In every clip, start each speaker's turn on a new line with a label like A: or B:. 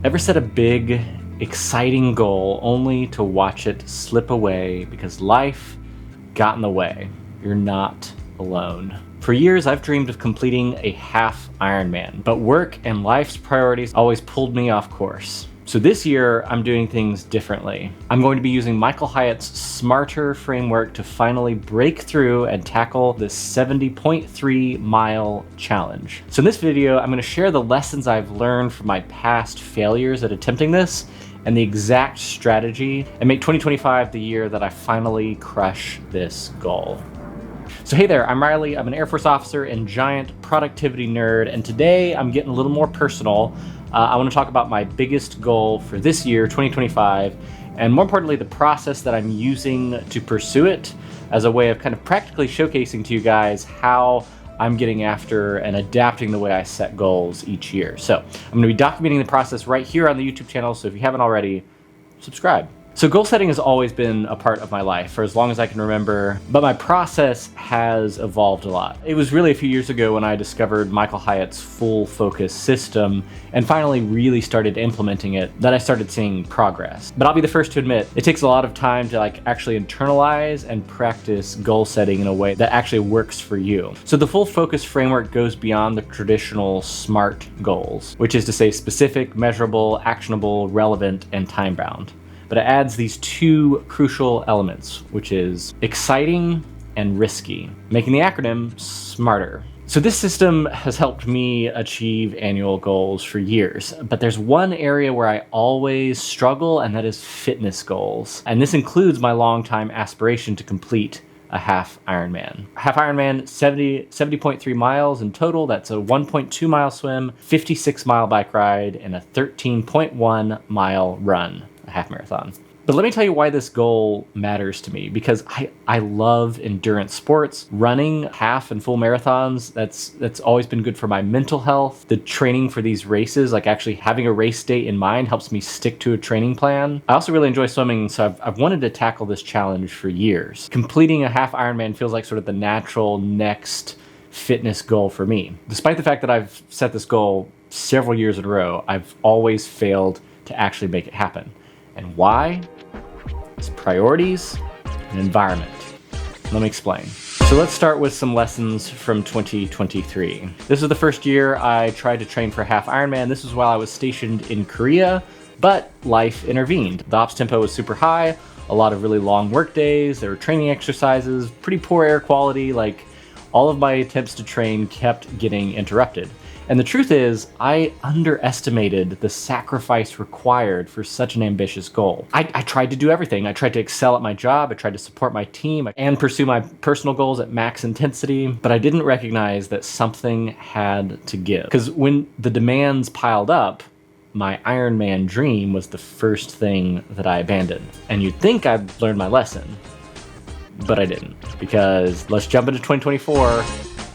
A: Ever set a big, exciting goal only to watch it slip away because life got in the way? You're not alone. For years, I've dreamed of completing a half Ironman, but work and life's priorities always pulled me off course. So this year, I'm doing things differently. I'm going to be using Michael Hyatt's smarter framework to finally break through and tackle this 70.3 mile challenge. So in this video, I'm going to share the lessons I've learned from my past failures at attempting this and the exact strategy, and make 2025 the year that I finally crush this goal. So hey there, I'm Riley. I'm an Air Force officer and giant productivity nerd, and today I'm getting a little more personal. I want to talk about my biggest goal for this year, 2025, and more importantly, the process that I'm using to pursue it as a way of kind of practically showcasing to you guys how I'm getting after and adapting the way I set goals each year. So I'm going to be documenting the process right here on the YouTube channel, so if you haven't already, subscribe. So goal setting has always been a part of my life for as long as I can remember, but my process has evolved a lot. It was really a few years ago when I discovered Michael Hyatt's full focus system and finally really started implementing it that I started seeing progress. But I'll be the first to admit, it takes a lot of time to actually internalize and practice goal setting in a way that actually works for you. So the full focus framework goes beyond the traditional SMART goals, which is to say specific, measurable, actionable, relevant, and time-bound. But it adds these two crucial elements, which is exciting and risky, making the acronym SMARTER. So this system has helped me achieve annual goals for years, but there's one area where I always struggle, and that is fitness goals. And this includes my longtime aspiration to complete a half Ironman. Half Ironman, 70.3 miles in total. That's a 1.2 mile swim, 56 mile bike ride, and a 13.1 mile run. A half marathon. But let me tell you why this goal matters to me, because I love endurance sports. Running half and full marathons, that's always been good for my mental health. The training for these races, like actually having a race date in mind, helps me stick to a training plan. I also really enjoy swimming, so I've wanted to tackle this challenge for years. Completing a half Ironman feels like sort of the natural next fitness goal for me. Despite the fact that I've set this goal several years in a row, I've always failed to actually make it happen. And why? It's priorities and environment. Let me explain. So let's start with some lessons from 2023. This was the first year I tried to train for half Ironman. This was while I was stationed in Korea, but life intervened. The ops tempo was super high, a lot of really long work days, there were training exercises, pretty poor air quality, all of my attempts to train kept getting interrupted. And the truth is, I underestimated the sacrifice required for such an ambitious goal. I tried to do everything. I tried to excel at my job, I tried to support my team, and pursue my personal goals at max intensity, but I didn't recognize that something had to give. Because when the demands piled up, my Ironman dream was the first thing that I abandoned. And you'd think I'd learned my lesson, but I didn't. Because let's jump into 2024,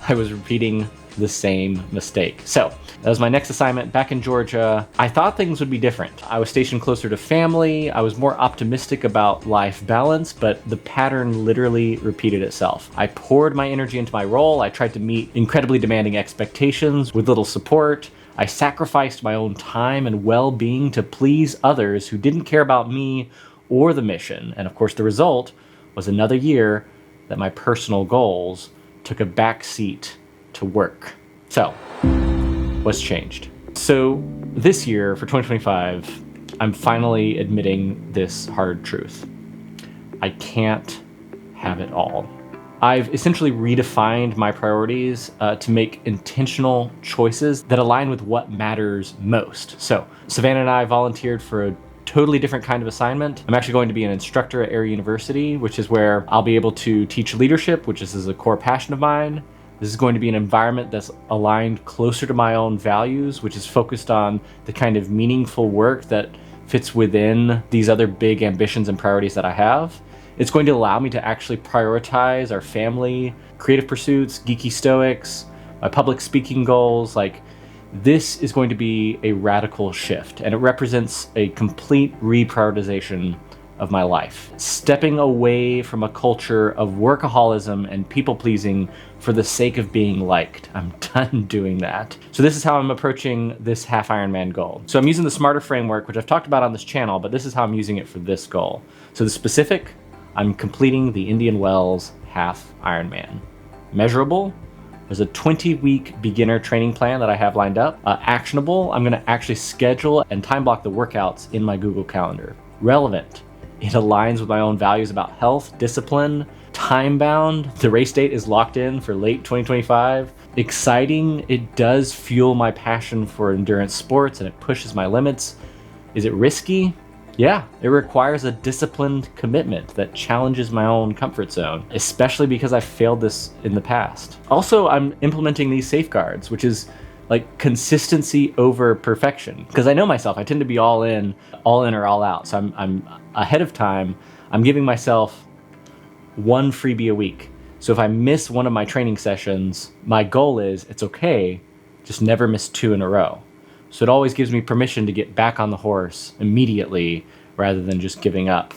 A: I was repeating the same mistake. So that was my next assignment back in Georgia. I thought things would be different. I was stationed closer to family. I was more optimistic about life balance, but the pattern literally repeated itself. I poured my energy into my role. I tried to meet incredibly demanding expectations with little support. I sacrificed my own time and well-being to please others who didn't care about me or the mission. And of course, the result was another year that my personal goals took a back seat to work. So, what's changed? So, this year, for 2025, I'm finally admitting this hard truth. I can't have it all. I've essentially redefined my priorities to make intentional choices that align with what matters most. So, Savannah and I volunteered for a totally different kind of assignment. I'm actually going to be an instructor at Air University, which is where I'll be able to teach leadership, which is a core passion of mine. This is going to be an environment that's aligned closer to my own values, which is focused on the kind of meaningful work that fits within these other big ambitions and priorities that I have. It's going to allow me to actually prioritize our family, creative pursuits, geeky stoics, my public speaking goals. This is going to be a radical shift, and it represents a complete reprioritization of my life, stepping away from a culture of workaholism and people-pleasing for the sake of being liked. I'm done doing that. So this is how I'm approaching this Half Ironman goal. So I'm using the SMARTER framework, which I've talked about on this channel, but this is how I'm using it for this goal. So the specific, I'm completing the Indian Wells Half Ironman. Measurable, there's a 20-week beginner training plan that I have lined up. Actionable, I'm gonna actually schedule and time block the workouts in my Google Calendar. Relevant, it aligns with my own values about health, discipline. Time bound, the race date is locked in for late 2025. Exciting, it does fuel my passion for endurance sports and it pushes my limits. Is it risky? Yeah, it requires a disciplined commitment that challenges my own comfort zone, especially because I've failed this in the past. Also, I'm implementing these safeguards, which is like consistency over perfection. Because I know myself, I tend to be all in or all out. So I'm ahead of time, I'm giving myself one freebie a week. So if I miss one of my training sessions, my goal is it's okay, just never miss 2 in a row. So it always gives me permission to get back on the horse immediately rather than just giving up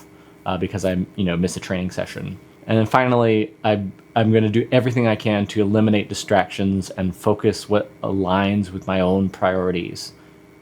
A: because I miss a training session. And then finally, I'm going to do everything I can to eliminate distractions and focus what aligns with my own priorities.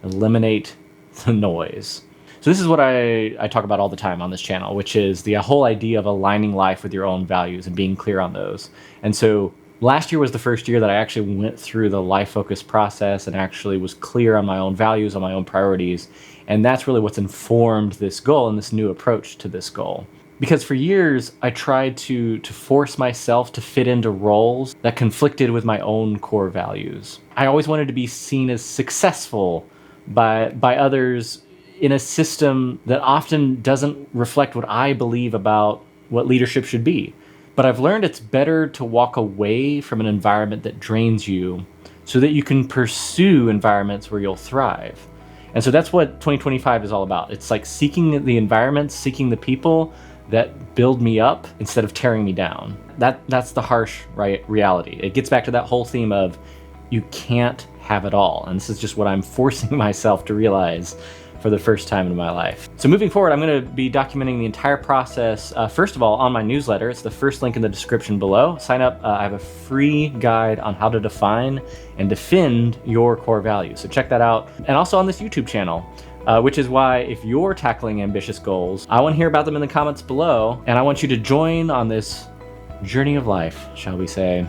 A: Eliminate the noise. So this is what I talk about all the time on this channel, which is the whole idea of aligning life with your own values and being clear on those. And so last year was the first year that I actually went through the life focus process and actually was clear on my own values, on my own priorities. And that's really what's informed this goal and this new approach to this goal. Because for years, I tried to force myself to fit into roles that conflicted with my own core values. I always wanted to be seen as successful by others in a system that often doesn't reflect what I believe about what leadership should be. But I've learned it's better to walk away from an environment that drains you so that you can pursue environments where you'll thrive. And so that's what 2025 is all about. It's like seeking the environments, seeking the people that build me up instead of tearing me down. That's the harsh reality. It gets back to that whole theme of you can't have it all. And this is just what I'm forcing myself to realize for the first time in my life. So moving forward, I'm going to be documenting the entire process, first of all, on my newsletter. It's the first link in the description below. Sign up. I have a free guide on how to define and defend your core values. So check that out. And also on this YouTube channel, which is why if you're tackling ambitious goals, I want to hear about them in the comments below. And I want you to join on this journey of life, shall we say.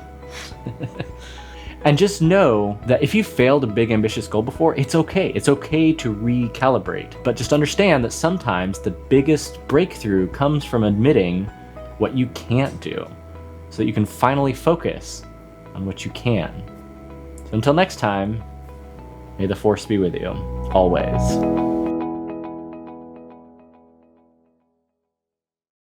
A: And just know that if you failed a big ambitious goal before, it's okay. It's okay to recalibrate. But just understand that sometimes the biggest breakthrough comes from admitting what you can't do so that you can finally focus on what you can. So until next time, may the force be with you, always.